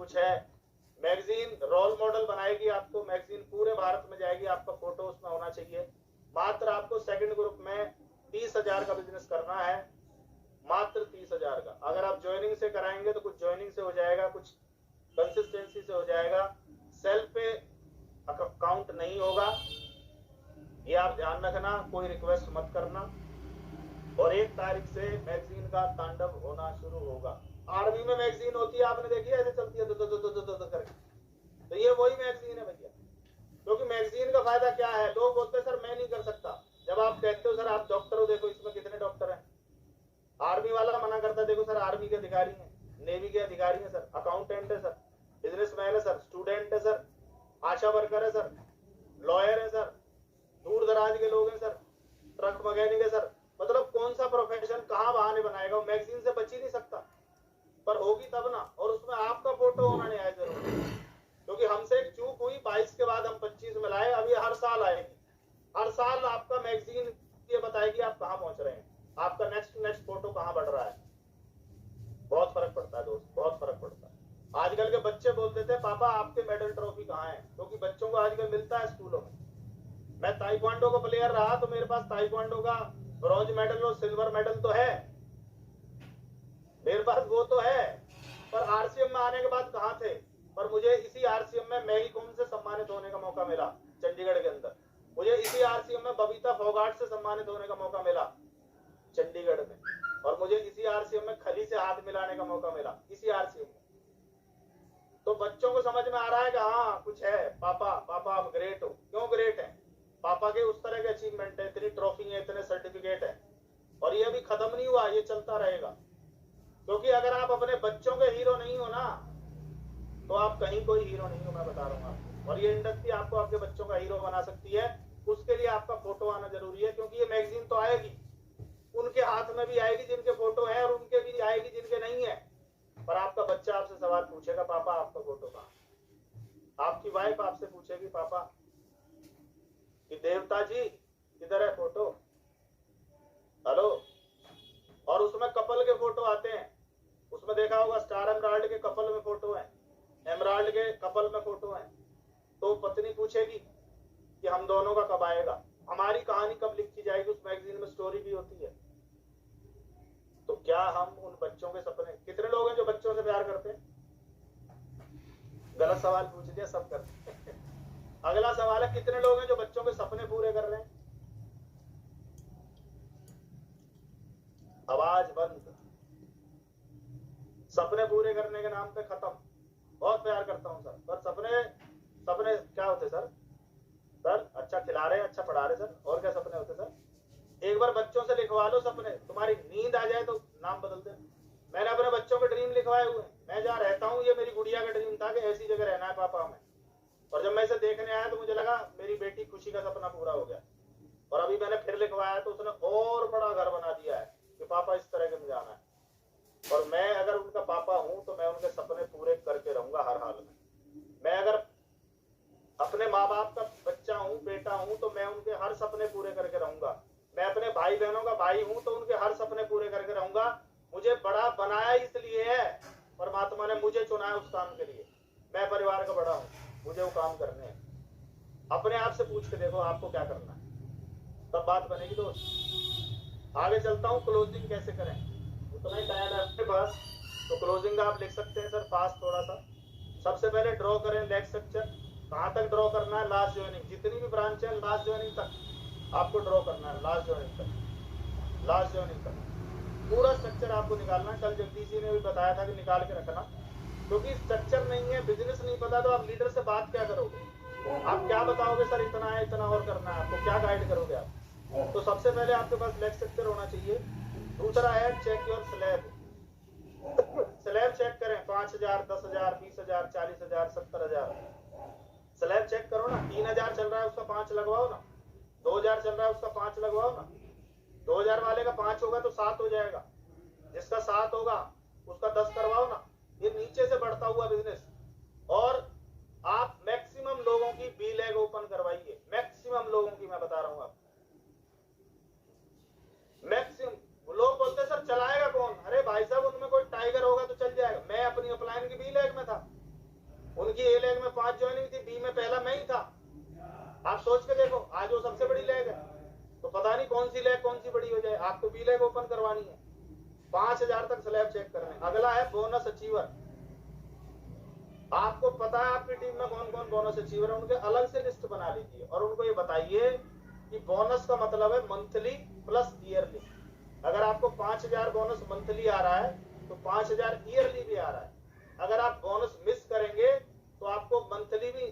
कुछ है। Magazine role model बनाएगी आपको, मैगजीन पूरे भारत में जाएगी, आपका फोटो उसमें होना चाहिए। मात्र आपको सेकंड ग्रुप में 30,000 का बिजनेस करना है, मात्र 30,000 का। अगर आप ज्वाइनिंग से कराएंगे तो कुछ ज्वाइनिंग से हो जाएगा, कुछ कंसिस्टेंसी से हो जाएगा, सेल्फ पे अकाउंट नहीं होगा, ये आप ध्यान रखना, कोई रिक्वेस्ट मत करना। और 1 तारीख से मैगजीन का तांडव होना शुरू होगा। आर्मी में मैगजीन होती है, आपने देखी है, ऐसे चलती है दो करके, तो ये वही मैगजीन है भैया। क्योंकि मैगजीन का फायदा क्या है, लोग बोलते हैं सर मैं नहीं कर सकता। जब आप कहते हो सर आप डॉक्टर हो, देखो इसमें कितने डॉक्टर हैं। आर्मी वाला मना करता है, देखो सर आर्मी के अधिकारी हैं, नेवी के अधिकारी हैं सर, अकाउंटेंट है सर, बिजनेसमैन है सर, स्टूडेंट है सर, आशा वर्कर है सर, लॉयर है सर, दूर दराज के लोग हैं सर, ट्रक मैकेनिक है सर। मतलब कौन सा प्रोफेशन कहाँ बहाने बनाएगा, वो मैगजीन से बच ही नहीं सकता। पर होगी तब ना, और उसमें आपका फोटो होना नहीं आया जरूर, क्योंकि हमसे एक चूक हुई, 22 के बाद हम 25 में लाए, अब ये हर साल आएगी। हर साल आपका मैगजीन ये बताएगी आप कहाँ पहुंच रहे हैं, आपका नेक्स्ट फोटो कहाँ बढ़ रहा है। बहुत फर्क पड़ता है दोस्त, बहुत फर्क पड़ता है। आजकल के बच्चे बोलते थे पापा आपके मेडल ट्रॉफी कहाँ है, क्योंकि बच्चों को आजकल मिलता है स्कूलों में। मैं ताइक्वांडो का प्लेयर रहा, तो मेरे पास ताइक्वांडो का ब्रॉन्ज मेडल और सिल्वर मेडल तो है, मेरे पास वो तो है। पर आरसीएम में आने के बाद कहाँ थे। पर मुझे इसी आरसीएम में मैरी कॉम से सम्मानित होने का मौका मिला चंडीगढ़ के अंदर। मुझे इसी आरसीएम में बबीता फोगाट से सम्मानित होने का मौका मिला चंडीगढ़ में। और मुझे इसी आरसीएम में खली से हाथ मिलाने का मौका मिला, इसी आरसीएम में। तो बच्चों को समझ में आ रहा है कि हाँ कुछ है, पापा पापा आप ग्रेट हो। क्यों ग्रेट है, पापा के उस तरह के अचीवमेंट है, इतनी ट्रॉफी है, इतने सर्टिफिकेट है। और ये अभी खत्म नहीं हुआ, ये चलता रहेगा। क्योंकि अगर आप अपने बच्चों के हीरो नहीं हो ना, तो आप कहीं कोई हीरो नहीं हो, मैं बता रहा हूँ आपको। और ये इंडस्ट्री आपको आपके बच्चों का हीरो बना सकती है, उसके लिए आपका फोटो आना जरूरी है। क्योंकि ये मैगजीन तो आएगी, उनके हाथ में भी आएगी जिनके फोटो है, और उनके भी आएगी जिनके नहीं है। पर आपका बच्चा आपसे सवाल पूछेगा पापा आपका फोटो कहाँ। आपकी वाइफ आपसे पूछेगी पापा कि देवता जी किधर है फोटो, हेलो। और उसमें कपल के फोटो आते हैं, उसमें देखा होगा स्टार एमराल्ड के कपल में फोटो है, एमराल्ड के कपल में फोटो है। तो पत्नी पूछेगी कि हम दोनों का कब आएगा, हमारी कहानी कब लिखी जाएगी। उस मैगजीन में स्टोरी भी होती है। तो क्या हम उन बच्चों के सपने, कितने लोग हैं जो बच्चों से प्यार करते हैं। गलत सवाल पूछ दिया, सब करते हैं। अगला सवाल है कितने लोग हैं जो बच्चों के सपने पूरे कर रहे हैं। आवाज बंद, सपने पूरे करने के नाम पे खत्म। बहुत प्यार करता हूं सर, पर सपने सपने क्या होते सर। सर अच्छा खिला रहे, अच्छा पढ़ा रहे सर, और क्या सपने होते सर। एक बार बच्चों से लिखवा लो सपने, तुम्हारी नींद आ जाए तो नाम बदल दे। मैंने अपने बच्चों के ड्रीम लिखवाए हुए हैं। मैं जहाँ रहता हूँ, ये मेरी गुड़िया का ड्रीम था कि ऐसी जगह रहना है पापा हमें। और जब मैं इसे देखने आया तो मुझे लगा मेरी बेटी खुशी का सपना पूरा हो गया। और अभी मैंने फिर लिखवाया तो उसने और बड़ा घर बना दिया है कि पापा इस तरह के में जाना है। और मैं अगर उनका पापा हूं तो मैं उनके सपने पूरे करके रहूंगा हर हाल में। मैं अगर अपने माँ बाप का बच्चा हूं, बेटा हूं, तो मैं उनके हर सपने पूरे करके रहूंगा। मैं अपने भाई बहनों का भाई हूं तो उनके हर सपने पूरे करके रहूंगा। मुझे बड़ा बनाया इसलिए है, परमात्मा ने मुझे चुना है उस काम के लिए। मैं परिवार का बड़ा हूं, मुझे वो काम करने हैं। अपने आप से पूछ के देखो आपको क्या करना है, तब बात बनेगी दोस्त। आगे चलता हूं, क्लोजिंग कैसे करें। उतना ही टाइम है अपने पास, तो क्लोजिंग आप लिख सकते हैं सर फास्ट थोड़ा सा। सबसे पहले ड्रॉ करें लेग स्ट्रक्चर। कहाँ तक ड्रॉ करना है, लास्ट ज्वाइनिंग, जितनी भी ब्रांच है लास्ट ज्वाइनिंग तक आपको ड्रॉ करना है। लास्ट ज्वाइनिंग तक, लास्ट ज्वाइनिंग तक पूरा स्ट्रक्चर आपको निकालना है। कल जगदीश जी ने भी बताया था कि निकाल के रखना, क्योंकि स्ट्रक्चर नहीं है, बिजनेस नहीं पता, तो आप लीडर से बात क्या करोगे। आप क्या बताओगे सर इतना है इतना और करना है, आपको क्या गाइड करोगे आप। तो सबसे पहले आपके पास लेग स्ट्रक्चर होना चाहिए। दूसरा है check your slab. Slab check करें, 5,000, 10,000, 20,000, 40,000, 70,000। स्लैब चेक करो ना। 3,000 चल रहा है उसका 5 लगवाओ ना। 2,000 चल रहा है उसका 5 लगवाओ ना। 2,000 वाले का 5 होगा तो 7 हो जाएगा, जिसका 7 होगा उसका 10 करवाओ ना। ये नीचे से बढ़ता हुआ बिजनेस। और आप मैक्सिमम लोगों की बी लेग ओपन करवाइए, मैक्सिमम लोगों की मैं बता रहा हूं आपको। मैक्सिमम लोग बोलते सर चलाएगा कौन। अरे भाई साहब उनमें कोई टाइगर होगा तो चल जाएगा। मैं अपनी अपलाइन की बी लेग में था, बैग ओपन करवानी है, 5,000 तक स्लैब चेक करने। अगला है बोनस अचीवर। आपको पता है आपकी टीम में कौन कौन बोनस अचीवर है, उनके अलग से लिस्ट बना लीजिए और उनको ये बताइए कि बोनस का मतलब है मंथली प्लस ईयरली। अगर आपको 5,000 बोनस मंथली आ रहा है तो 5,000 ईयरली भी आ रहा है। अगर आप बोनस मिस करेंगे तो आपको मंथली भी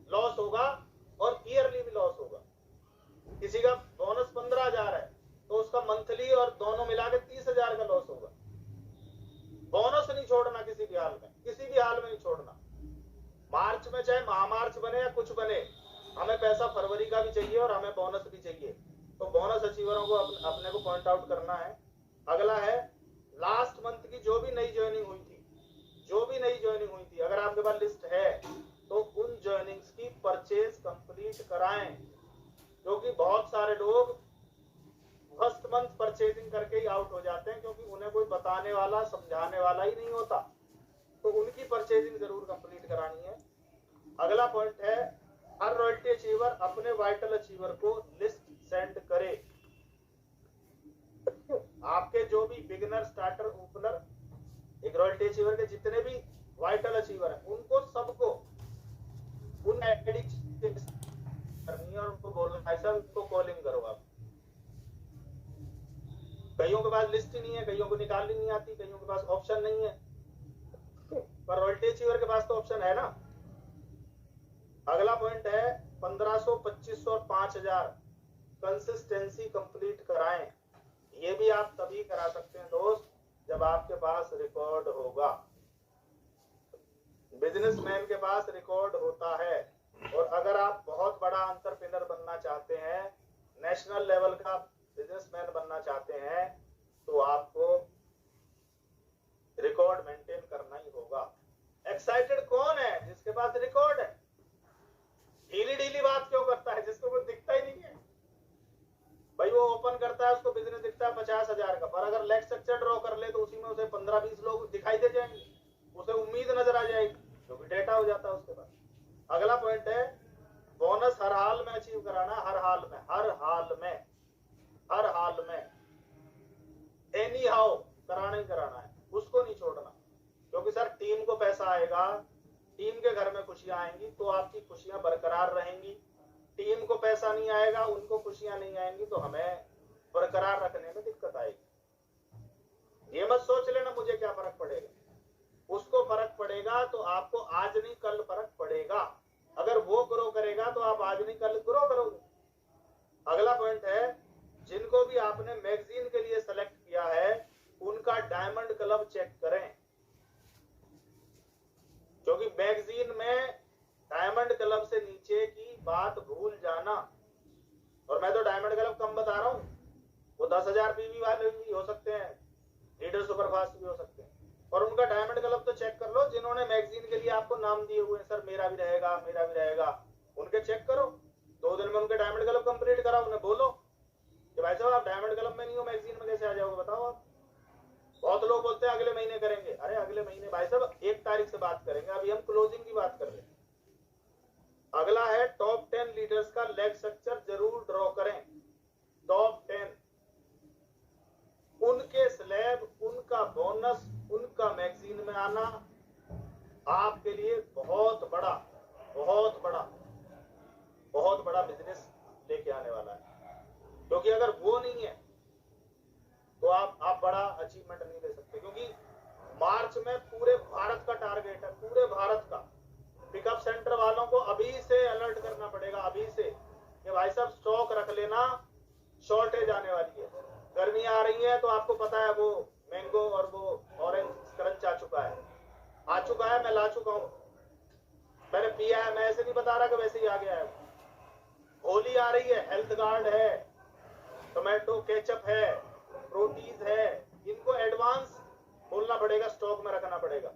लॉस होगा और ईयरली भी लॉस होगा। किसी का बोनस 15,000 है तो उसका मंथली और दोनों मिला के 30,000 का लॉस होगा। बोनस नहीं छोड़ना किसी भी हाल में, किसी भी हाल में नहीं छोड़ना। मार्च में चाहे महामार्च बने या कुछ बने, हमें पैसा फरवरी का भी चाहिए और हमें बोनस भी चाहिए। तो बोनस अचीवरों को अपने को पॉइंट आउट करना है। अगला है लास्ट मंथ की जो भी नई ज्वाइनिंग हुई थी, जो भी नई ज्वाइनिंग हुई थी, अगर आपके पास लिस्ट है तो उन ज्वाइनिंग्स की परचेज कंप्लीट कराएं, क्योंकि बहुत सारे लोग फर्स्ट मंथ परचेजिंग करके ही आउट हो जाते हैं, क्योंकि उन्हें कोई बताने वाला समझाने वाला ही नहीं होता। तो उनकी परचेजिंग जरूर कंप्लीट करानी है। अगला पॉइंट है हर रॉयल्टी अचीवर अपने वाइटल अचीवर को लिस्ट सेंड करे। आपके जो भी बिगिनर, स्टार्टर, ओपनर, एक रॉयल्टी अचीवर के जितने भी वाइटल अचीवर हैं, उनको सबको उन एडिक्ट करनी है और उनको बोलना ऐसा, उनको कॉलिंग करो आप। कईयों के पास लिस्ट ही नहीं है, कईयों को निकालनी नहीं आती, कईयों के पास ऑप्शन नहीं है, पर रॉयल्टी अचीवर के पास तो ऑप्शन है ना। अगला पॉइंट है 1,500, 2,500 और 5,000 कंसिस्टेंसी कंप्लीट कराएं। ये भी आप तभी करा सकते हैं दोस्त जब आपके पास रिकॉर्ड होगा। बिजनेसमैन के पास रिकॉर्ड होता है, और अगर आप बहुत बड़ा एंटरप्रेन्योर बनना चाहते हैं, नेशनल लेवल का बिजनेसमैन बनना चाहते हैं, तो आपको रिकॉर्ड मेंटेन करना ही होगा। एक्साइटेड कौन है? जिसके पास रिकॉर्ड है। ढीली ढीली बात क्यों करता है? जिसको कुछ दिखता ही नहीं है। भाई वो ओपन करता है, उसको बिजनेस दिखता है 50,000 का, पर अगर लेग स्ट्रक्चर ड्रॉ कर ले तो उसी में उसे 15-20 लोग दिखाई दे जाएंगे, उसे उम्मीद नजर आ जाएगी, क्योंकि डेटा हो जाता है उसके पास। अगला पॉइंट है बोनस हर हाल में अचीव कराना। हर हाल में, हर हाल में, हर हाल में, एनी हाउ कराना ही कराना है, उसको नहीं छोड़ना। क्योंकि सर टीम को पैसा आएगा, टीम के घर में खुशियां आएंगी तो आपकी खुशियां बरकरार रहेंगी। टीम को पैसा नहीं आएगा, उनको खुशियां नहीं आएंगी तो हमें बरकरार रखने में दिक्कत आएगी। ये मत सोच लेना मुझे क्या फर्क पड़ेगा, उसको फर्क पड़ेगा तो आपको आज नहीं कल फर्क पड़ेगा। अगर वो ग्रो करेगा तो आप आज नहीं कल ग्रो करोगे। अगला पॉइंट है जिनको भी आपने मैगजीन के लिए सेलेक्ट किया है उनका डायमंड क्लब चेक करें, क्योंकि मैगजीन में डायमंड क्लब से नीचे की बात भूल जाना। और मैं तो डायमंड क्लब कम बता रहा हूं, वो 10,000 पीवी वाले भी हो सकते हैं, लीडर सुपरफास्ट भी हो सकते हैं। और उनका डायमंड क्लब तो चेक कर लो जिन्होंने मैगजीन के लिए आपको नाम दिए हुए हैं, सर मेरा भी रहेगा, मेरा भी रहेगा, उनके चेक करो। 2 दिन में उनके डायमंड क्लब कंप्लीट कराओ, उन्हें बोलो कि भाई साहब आप डायमंड क्लब में नहीं हो, मैगजीन में कैसे आ जाओगे बताओ आप। बहुत लोग बोलते हैं अगले महीने करेंगे। अरे अगले महीने भाई साहब 1 तारीख से बात करेंगे, अभी हम क्लोजिंग की बात कर रहे हैं। अगला है टॉप 10 लीडर्स का लेग स्ट्रक्चर जरूर ड्रॉ करें। टॉप 10, उनके स्लैब, उनका बोनस, उनका मैगजीन में आना आपके लिए बहुत बड़ा, बहुत बड़ा, बहुत बड़ा बिजनेस लेके आने वाला है। क्योंकि अगर वो नहीं है तो आप बड़ा अचीवमेंट नहीं दे सकते। क्योंकि मार्च में पूरे भारत का टारगेट है, पूरे भारत का। पिकअप सेंटर वालों को अभी से अलर्ट करना पड़ेगा, अभी से, कि भाई साहब स्टॉक रख लेना, शॉर्टेज आने वाली है। गर्मी आ रही है तो आपको पता है वो मैंगो और वो ऑरेंज क्रंच आ चुका है, मैं ला चुका हूं, मैंने पिया है, मैं ऐसे नहीं बता रहा कि वैसे ही आ गया है। होली आ रही है, हेल्थ गार्ड है, टोमेटो केचप है, प्रोटीज है, इनको एडवांस बोलना पड़ेगा, स्टॉक में रखना पड़ेगा।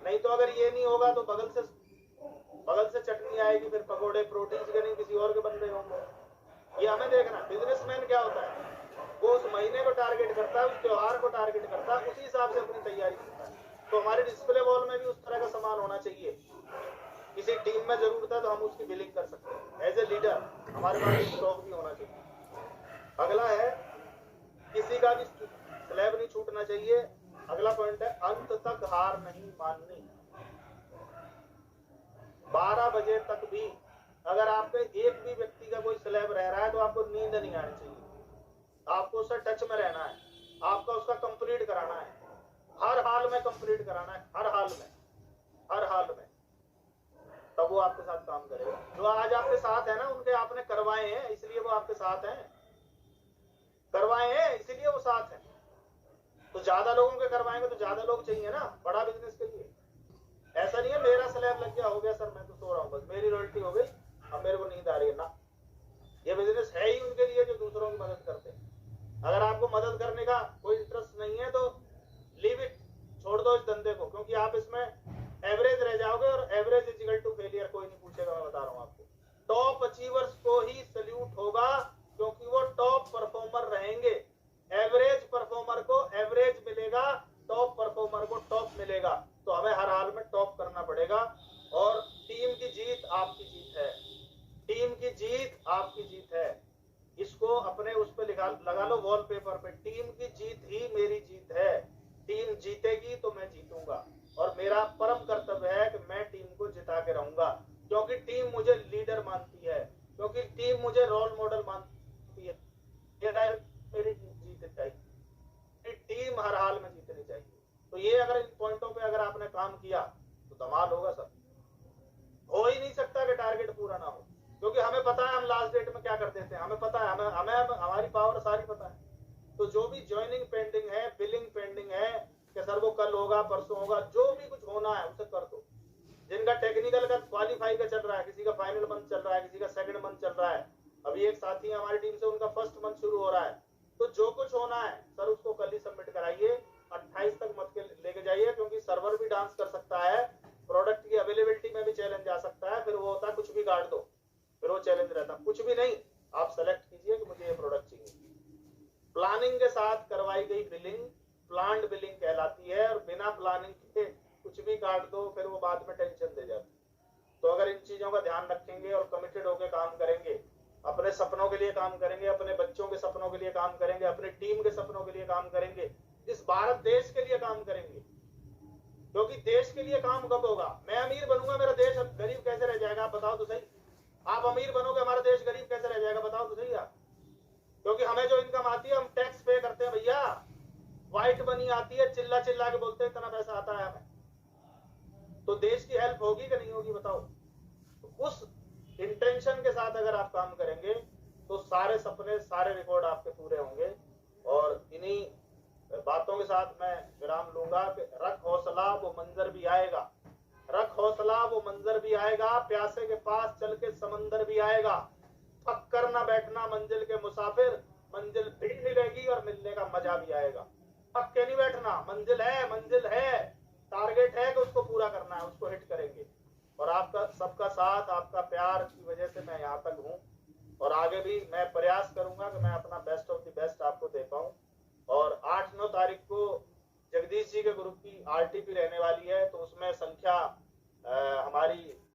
नहीं तो अगर ये नहीं होगा तो बगल से चटनी आएगी, फिर पकोड़े प्रोटीज के नहीं किसी और के बन रहे होंगे। ये हमें देखना। बिजनेसमैन क्या होता है, वो उस महीने को टारगेट करता है, उस त्योहार को टारगेट करता है, उसी हिसाब से अपनी तैयारी करता है। तो हमारे डिस्प्ले वॉल में भी उस तरह का सामान होना चाहिए। किसी टीम में जरूरत है तो हम उसकी बिलिंग कर सकते हैं। एज ए लीडर हमारे पास स्टॉक भी होना चाहिए। अगला है किसी का भी स्लैब नहीं छूटना चाहिए। अगला पॉइंट है अंत तक हार नहीं माननी। 12 बजे तक भी अगर आपके एक भी व्यक्ति का कोई स्लैब रह रहा है तो आपको नींद नहीं आनी चाहिए। आपको उससे टच में रहना है, आपका उसका कंप्लीट कराना है, हर हाल में कंप्लीट कराना है, हर हाल में, हर हाल में, तब वो आपके साथ काम करेगा। जो आज आपके साथ है ना, उनके आपने करवाए हैं इसलिए वो आपके साथ हैं, करवाए हैं इसलिए वो साथ हैं। तो ज्यादा लोगों के करवाएंगे तो ज्यादा लोग चाहिए ना बड़ा बिजनेस के लिए। ऐसा नहीं है मेरा स्लैब लग गया हो गया सर मैं तो सो रहा हूँ, बस मेरी रॉयल्टी हो गई अब मेरे को नींद आ रही है ना। ये बिजनेस है ही उनके लिए जो दूसरों की मदद करते हैं। अगर आपको मदद करने का कोई इंटरेस्ट नहीं है तो लीव इट, छोड़ दो इस धंधे को, क्योंकि आप इसमें एवरेज रह जाओगे और average is equal to failure. कोई नहीं पूछेगा, मैं बता रहा हूँ आपको। टॉप अचीवर्स को ही सल्यूट होगा क्योंकि वो टॉप परफॉर्मर रहेंगे। एवरेज परफॉर्मर को एवरेज मिलेगा, टॉप परफॉर्मर को टॉप मिलेगा। तो हमें हर हाल में टॉप करना पड़ेगा और टीम की जीत आपकी जीत है, टीम की जीत आपकी जीत है। इसको अपने उस पे लगा लो वॉलपेपर पे, टीम की जीत ही मेरी जीत है। टीम जीतेगी तो मैं जीतूंगा और मेरा परम कर्तव्य है कि मैं टीम को जिता के रहूंगा, क्योंकि टीम मुझे लीडर मानती है, क्योंकि टीम मुझे रोल मॉडल मानती है। ये मेरी जीत चाहिए, टीम हर हाल में जीतनी चाहिए। तो ये अगर इन पॉइंटों पे अगर आपने काम किया तो धमाल होगा सर। हो ही नहीं सकता कि टारगेट पूरा ना हो, क्योंकि हमें पता है हम लास्ट डेट में क्या कर देते हैं, हमें पता है, हमें हमारी पावर सारी पता है। तो जो भी ज्वाइनिंग पेंडिंग है, बिलिंग पेंडिंग है कि सर वो कल होगा परसों होगा, जो भी कुछ होना है उसे कर दो। जिनका टेक्निकल का क्वालिफाई का चल रहा है, किसी का फाइनल मंथ चल रहा है, किसी का सेकंड मंथ चल रहा है, अभी एक साथी हमारी टीम से उनका फर्स्ट मंथ शुरू हो रहा है। तो जो कुछ होना है सर उसको कल ही सबमिट कराइए, 28 तक मत लेके जाइए, क्योंकि सर्वर भी डांस कर सकता है, प्रोडक्ट की अवेलेबिलिटी में भी चैलेंज आ सकता है। फिर वो होता है कुछ भी गाड़ दो, फिर वो चैलेंज रहता कुछ भी नहीं। आप सेलेक्ट कीजिए कि मुझे ये प्रोडक्ट चाहिए। प्लानिंग के साथ करवाई गई बिलिंग प्लान्ड बिलिंग कहलाती है, और बिना प्लानिंग के कुछ भी काट दो फिर वो बाद में टेंशन दे जाती। तो अगर इन चीजों का ध्यान रखेंगे और कमिटेड होकर काम करेंगे, अपने सपनों के लिए काम करेंगे, अपने बच्चों के सपनों के लिए काम करेंगे, अपनी टीम के सपनों के लिए काम करेंगे, इस भारत देश के लिए काम करेंगे। क्योंकि देश के लिए काम कब होगा? मैं अमीर बनूंगा, मेरा देश गरीब कैसे रह जाएगा? आप बताओ तो सही। आप अमीर बनोगे, हमारा देश गरीब कैसे रह जाएगा? बताओ तो सही आप। क्योंकि हमें जो इनकम आती है हम टैक्स पे करते हैं भैया। व्हाइट मनी आती है, चिल्ला चिल्ला के बोलते हैं इतना पैसा आता है हमें। तो देश की हेल्प होगी कि नहीं होगी बताओ? तो उस इंटेंशन के साथ अगर आप काम करेंगे तो सारे सपने, सारे रिकॉर्ड आपके पूरे होंगे। और इन्हीं बातों के साथ मैं विराम लूंगा कि रख हौसला वो मंजर भी आएगा, रख हौसला वो मंजर भी आएगा, प्यासे के पास चल के समंदर भी आएगा। थक कर ना बैठना मंजिल के मुसाफिर, मंजिल भी मिलेगी और मिलने का मजा भी आएगा। थक के नहीं बैठना, मंजिल है, मंजिल है, टारगेट है कि उसको पूरा करना है, उसको हिट करेंगे। और आपका सबका साथ, आपका प्यार की वजह से मैं यहाँ तक हूँ, और आगे भी मैं प्रयास करूंगा कि मैं अपना बेस्ट ऑफ द बेस्ट आपको दे पाऊँ। और 8-9 तारीख को जगदीश जी के ग्रुप की RTP रहने वाली है, तो उसमें संख्या हमारी